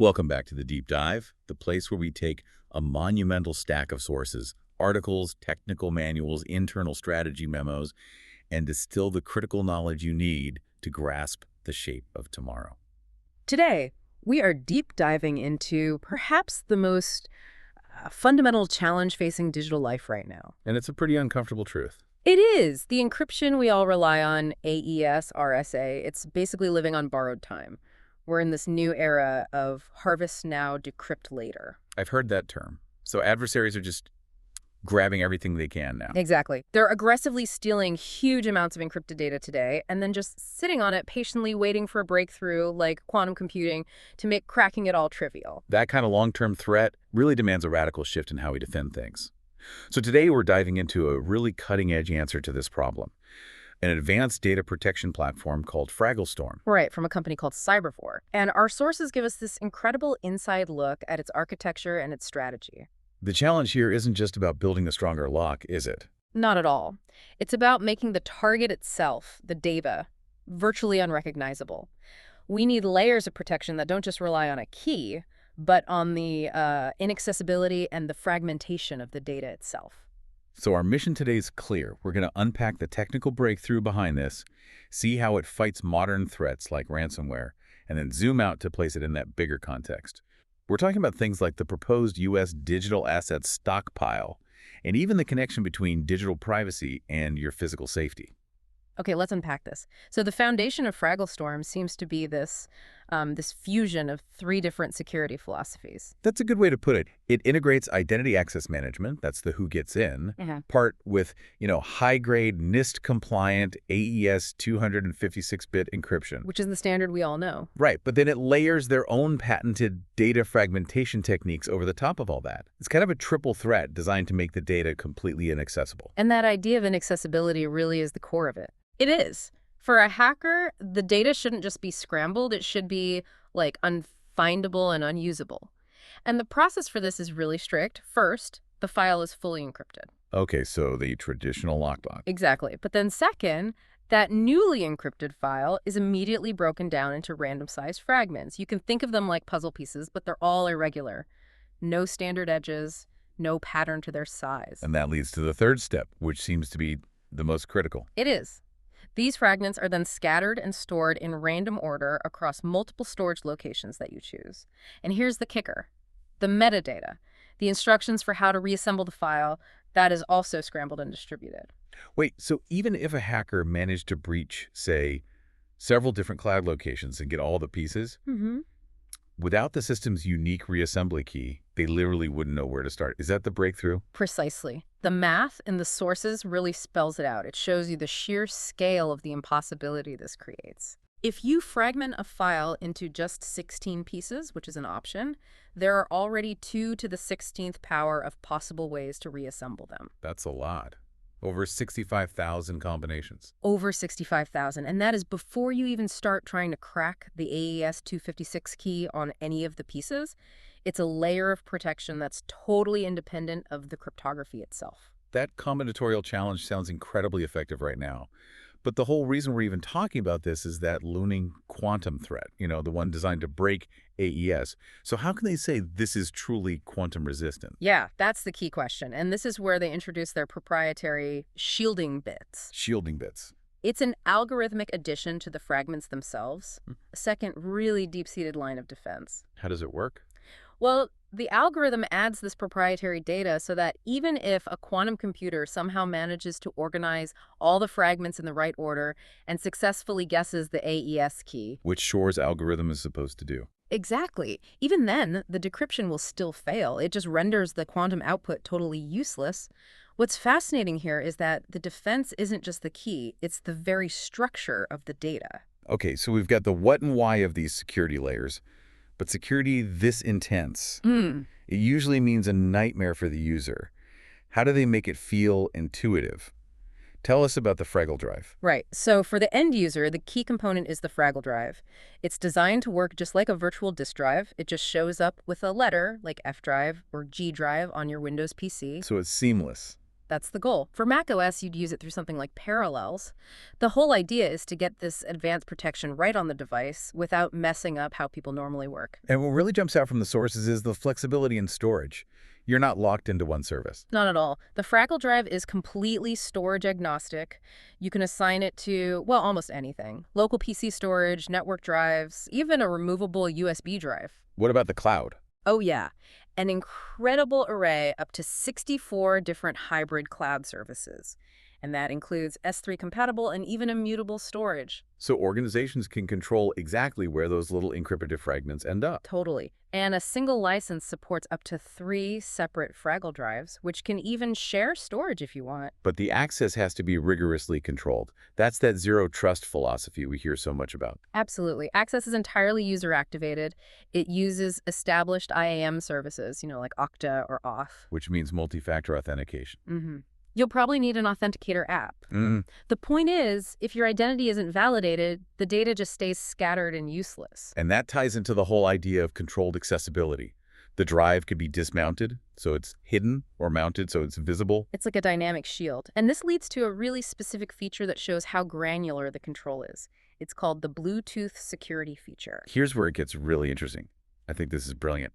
Welcome back to the Deep Dive, the place where we take a monumental stack of sources, articles, technical manuals, internal strategy memos, and distill the critical knowledge you need to grasp the shape of tomorrow. Today, we are deep diving into perhaps the most fundamental challenge facing digital life right now. And it's a pretty uncomfortable truth. It is the encryption we all rely on, AES, RSA. It's basically living on borrowed time. We're in this new era of harvest now, decrypt later. I've heard that term. So adversaries are just grabbing everything they can now. Exactly. They're aggressively stealing huge amounts of encrypted data today and then just sitting on it, patiently waiting for a breakthrough like quantum computing to make cracking it all trivial. That kind of long-term threat really demands a radical shift in how we defend things. So today we're diving into a really cutting-edge answer to this problem, an advanced data protection platform called Fragmentation. Right, from a company called Cyberfor. And our sources give us this incredible inside look at its architecture and its strategy. The challenge here isn't just about building a stronger lock, is it? Not at all. It's about making the target itself, the data, virtually unrecognizable. We need layers of protection that don't just rely on a key, but on the inaccessibility and the fragmentation of the data itself. So our mission today is clear. We're going to unpack the technical breakthrough behind this, see how it fights modern threats like ransomware, and then zoom out to place it in that bigger context. We're talking about things like the proposed U.S. digital assets stockpile, and even the connection between digital privacy and your physical safety. Okay, let's unpack this. So the foundation of Fragglestorm seems to be this fusion of three different security philosophies. That's a good way to put it. It integrates identity access management, that's the who gets in, part with, high-grade NIST-compliant AES 256-bit encryption. Which is the standard we all know. Right, but then it layers their own patented data fragmentation techniques over the top of all that. It's kind of a triple threat designed to make the data completely inaccessible. And that idea of inaccessibility really is the core of it. It is. For a hacker, the data shouldn't just be scrambled. It should be, unfindable and unusable. And the process for this is really strict. First, the file is fully encrypted. Okay, so the traditional lockbox. Exactly. But then second, that newly encrypted file is immediately broken down into random-sized fragments. You can think of them like puzzle pieces, but they're all irregular. No standard edges, no pattern to their size. And that leads to the third step, which seems to be the most critical. It is. These fragments are then scattered and stored in random order across multiple storage locations that you choose. And here's the kicker. The metadata, the instructions for how to reassemble the file, that is also scrambled and distributed. Wait, so even if a hacker managed to breach, say, several different cloud locations and get all the pieces, without the system's unique reassembly key, they literally wouldn't know where to start. Is that the breakthrough? Precisely. The math in the sources really spells it out. It shows you the sheer scale of the impossibility this creates. If you fragment a file into just 16 pieces, which is an option, there are already 2 to the 16th power of possible ways to reassemble them. That's a lot. Over 65,000 combinations. Over 65,000. And that is before you even start trying to crack the AES 256 key on any of the pieces. It's a layer of protection that's totally independent of the cryptography itself. That combinatorial challenge sounds incredibly effective right now. But the whole reason we're even talking about this is that looming quantum threat, the one designed to break AES. So how can they say this is truly quantum resistant? Yeah, that's the key question. And this is where they introduce their proprietary shielding bits. Shielding bits. It's an algorithmic addition to the fragments themselves, a second really deep-seated line of defense. How does it work? Well, the algorithm adds this proprietary data so that even if a quantum computer somehow manages to organize all the fragments in the right order and successfully guesses the AES key, which Shor's algorithm is supposed to do. Exactly. Even then, the decryption will still fail. It just renders the quantum output totally useless. What's fascinating here is that the defense isn't just the key, it's the very structure of the data. Okay, so we've got the what and why of these security layers. But security this intense, it usually means a nightmare for the user. How do they make it feel intuitive? Tell us about the Fraggle drive. Right. So for the end user, the key component is the Fraggle drive. It's designed to work just like a virtual disk drive. It just shows up with a letter like F drive or G drive on your Windows PC. So it's seamless. That's the goal. For macOS, you'd use it through something like Parallels. The whole idea is to get this advanced protection right on the device without messing up how people normally work. And what really jumps out from the sources is the flexibility in storage. You're not locked into one service. Not at all. The Fraggle drive is completely storage agnostic. You can assign it to, well, almost anything. Local PC storage, network drives, even a removable USB drive. What about the cloud? Oh, yeah. An incredible array up to 64 different hybrid cloud services. And that includes S3 compatible and even immutable storage. So organizations can control exactly where those little encrypted fragments end up. Totally. And a single license supports up to 3 separate Fraggle drives, which can even share storage if you want. But the access has to be rigorously controlled. That's that zero trust philosophy we hear so much about. Absolutely. Access is entirely user-activated. It uses established IAM services, like Okta or Auth. Which means multi-factor authentication. Mm-hmm. You'll probably need an authenticator app. Mm. The point is, if your identity isn't validated, the data just stays scattered and useless. And that ties into the whole idea of controlled accessibility. The drive could be dismounted, so it's hidden, or mounted, so it's visible. It's like a dynamic shield. And this leads to a really specific feature that shows how granular the control is. It's called the Bluetooth security feature. Here's where it gets really interesting. I think this is brilliant.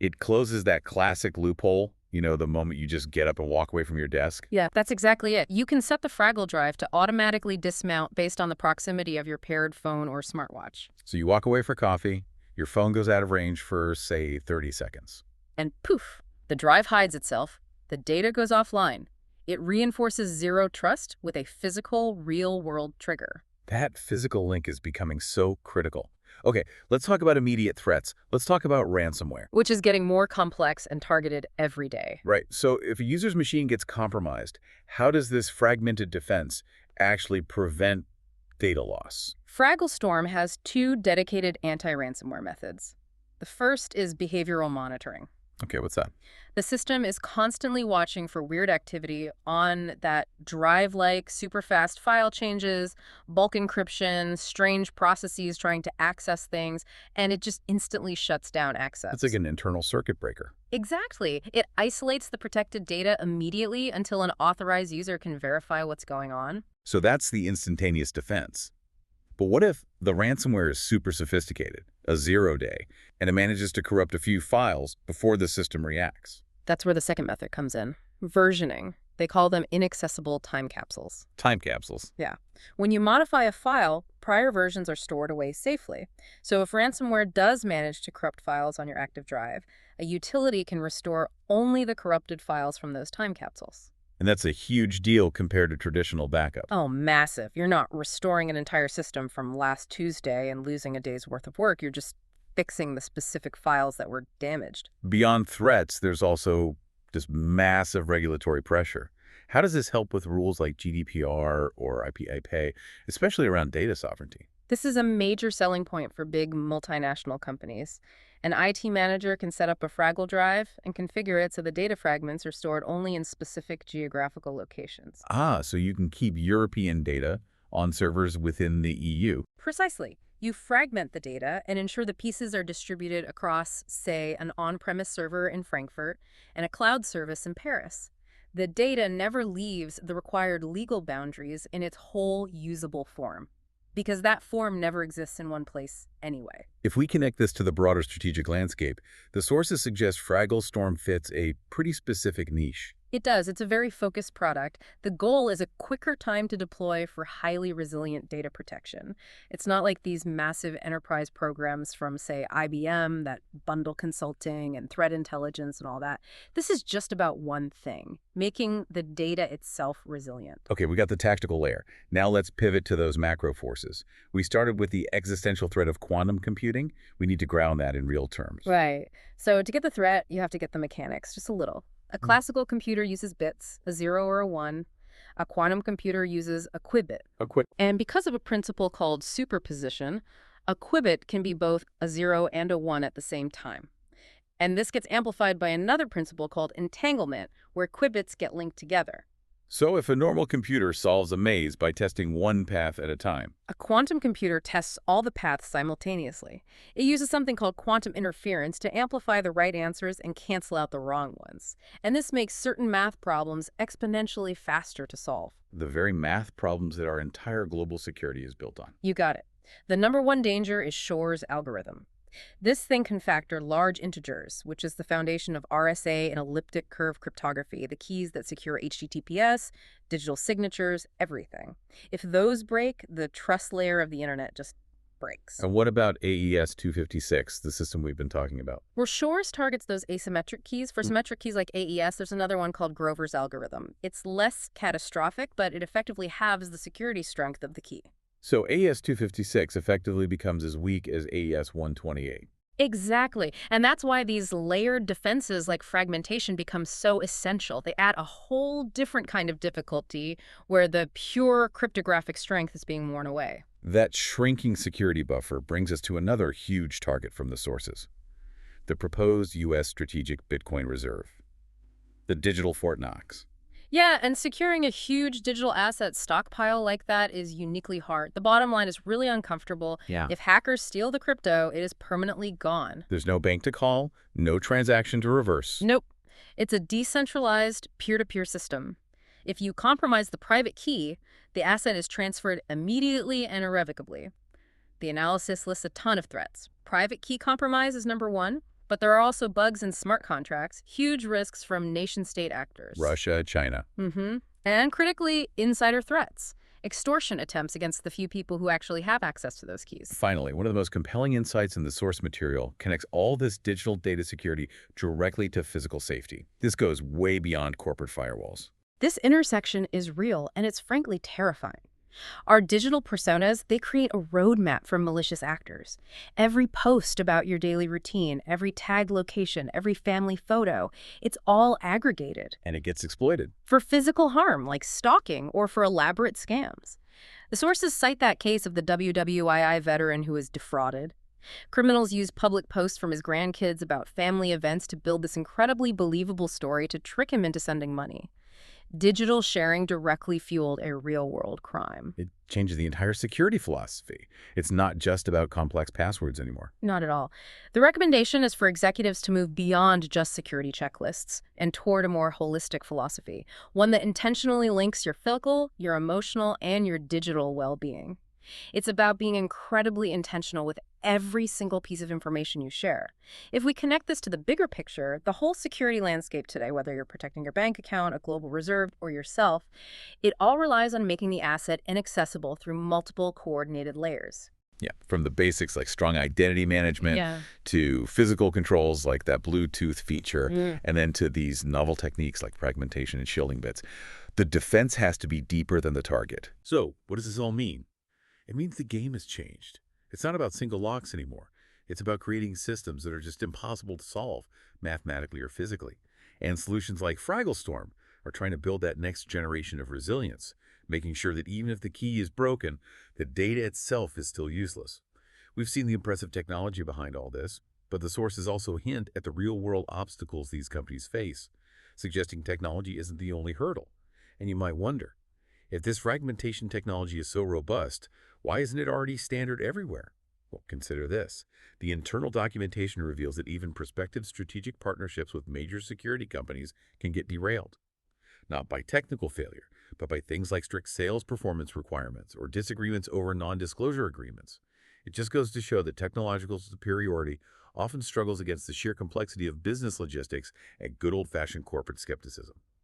It closes that classic loophole, the moment you just get up and walk away from your desk. Yeah, that's exactly it. You can set the Fraggle drive to automatically dismount based on the proximity of your paired phone or smartwatch. So you walk away for coffee, your phone goes out of range for, say, 30 seconds. And poof, the drive hides itself, the data goes offline. It reinforces zero trust with a physical, real-world trigger. That physical link is becoming so critical. Okay, let's talk about immediate threats. Let's talk about ransomware. Which is getting more complex and targeted every day. Right, so if a user's machine gets compromised, how does this fragmented defense actually prevent data loss? FraggleStorm has 2 dedicated anti-ransomware methods. The first is behavioral monitoring. Okay, what's that? The system is constantly watching for weird activity on that drive-like, super-fast file changes, bulk encryption, strange processes trying to access things, and it just instantly shuts down access. It's like an internal circuit breaker. Exactly. It isolates the protected data immediately until an authorized user can verify what's going on. So that's the instantaneous defense. But what if the ransomware is super sophisticated, a 0-day, and it manages to corrupt a few files before the system reacts? That's where the second method comes in. Versioning. They call them inaccessible time capsules. Time capsules. Yeah. When you modify a file, prior versions are stored away safely. So if ransomware does manage to corrupt files on your active drive, a utility can restore only the corrupted files from those time capsules. And that's a huge deal compared to traditional backup. Oh, massive. You're not restoring an entire system from last Tuesday and losing a day's worth of work. You're just fixing the specific files that were damaged. Beyond threats, there's also this massive regulatory pressure. How does this help with rules like GDPR or IPA, especially around data sovereignty? This is a major selling point for big multinational companies. An IT manager can set up a Fraggle drive and configure it so the data fragments are stored only in specific geographical locations. Ah, so you can keep European data on servers within the EU. Precisely. You fragment the data and ensure the pieces are distributed across, say, an on-premise server in Frankfurt and a cloud service in Paris. The data never leaves the required legal boundaries in its whole usable form, because that form never exists in one place anyway. If we connect this to the broader strategic landscape, the sources suggest FraggleStorm fits a pretty specific niche. It does. It's a very focused product. The goal is a quicker time to deploy for highly resilient data protection. It's not like these massive enterprise programs from, say, IBM that bundle consulting and threat intelligence and all that. This is just about one thing, making the data itself resilient. Okay, we got the tactical layer. Now let's pivot to those macro forces. We started with the existential threat of quantum computing. We need to ground that in real terms. Right. So to get the threat, you have to get the mechanics, just a little. A classical computer uses bits, a 0 or a 1. A quantum computer uses a qubit. And because of a principle called superposition, a qubit can be both a 0 and a 1 at the same time. And this gets amplified by another principle called entanglement, where qubits get linked together. So if a normal computer solves a maze by testing one path at a time, A quantum computer tests all the paths simultaneously. It uses something called quantum interference to amplify the right answers and cancel out the wrong ones. And this makes certain math problems exponentially faster to solve. the very math problems that our entire global security is built on. You got it. The number one danger is Shor's algorithm. This thing can factor large integers, which is the foundation of RSA and elliptic curve cryptography, the keys that secure HTTPS, digital signatures, everything. If those break, the trust layer of the internet just breaks. And what about AES 256, the system we've been talking about? Where Shor's targets those asymmetric keys, for symmetric keys like AES, there's another one called Grover's algorithm. It's less catastrophic, but it effectively halves the security strength of the key. So AES 256 effectively becomes as weak as AES 128. Exactly. And that's why these layered defenses like fragmentation become so essential. They add a whole different kind of difficulty where the pure cryptographic strength is being worn away. That shrinking security buffer brings us to another huge target from the sources: the proposed U.S. Strategic Bitcoin Reserve, the digital Fort Knox. Yeah, and securing a huge digital asset stockpile like that is uniquely hard. The bottom line is really uncomfortable. Yeah. If hackers steal the crypto, it is permanently gone. There's no bank to call, no transaction to reverse. Nope. It's a decentralized peer-to-peer system. If you compromise the private key, the asset is transferred immediately and irrevocably. The analysis lists a ton of threats. Private key compromise is number one, but there are also bugs in smart contracts, huge risks from nation-state actors. Russia, China. And critically, insider threats. Extortion attempts against the few people who actually have access to those keys. Finally, one of the most compelling insights in the source material connects all this digital data security directly to physical safety. This goes way beyond corporate firewalls. This intersection is real, and it's frankly terrifying. Our digital personas, they create a roadmap for malicious actors. Every post about your daily routine, every tagged location, every family photo, it's all aggregated. And it gets exploited. For physical harm, like stalking, or for elaborate scams. The sources cite that case of the WWII veteran who was defrauded. Criminals used public posts from his grandkids about family events to build this incredibly believable story to trick him into sending money. Digital sharing directly fueled a real-world crime. It changes the entire security philosophy. It's not just about complex passwords anymore. Not at all. The recommendation is for executives to move beyond just security checklists and toward a more holistic philosophy, one that intentionally links your physical, your emotional, and your digital well-being. It's about being incredibly intentional with every single piece of information you share. If we connect this to the bigger picture, the whole security landscape today, whether you're protecting your bank account, a global reserve, or yourself, it all relies on making the asset inaccessible through multiple coordinated layers. Yeah, from the basics like strong identity management to physical controls like that Bluetooth feature, and then to these novel techniques like fragmentation and shielding bits. The defense has to be deeper than the target. So, what does this all mean? It means the game has changed. It's not about single locks anymore. It's about creating systems that are just impossible to solve, mathematically or physically. And solutions like FraggleStorm are trying to build that next generation of resilience, making sure that even if the key is broken, the data itself is still useless. We've seen the impressive technology behind all this, but the sources also hint at the real-world obstacles these companies face, suggesting technology isn't the only hurdle. And you might wonder, if this fragmentation technology is so robust, why isn't it already standard everywhere? Well, consider this. The internal documentation reveals that even prospective strategic partnerships with major security companies can get derailed. Not by technical failure, but by things like strict sales performance requirements or disagreements over non-disclosure agreements. It just goes to show that technological superiority often struggles against the sheer complexity of business logistics and good old-fashioned corporate skepticism.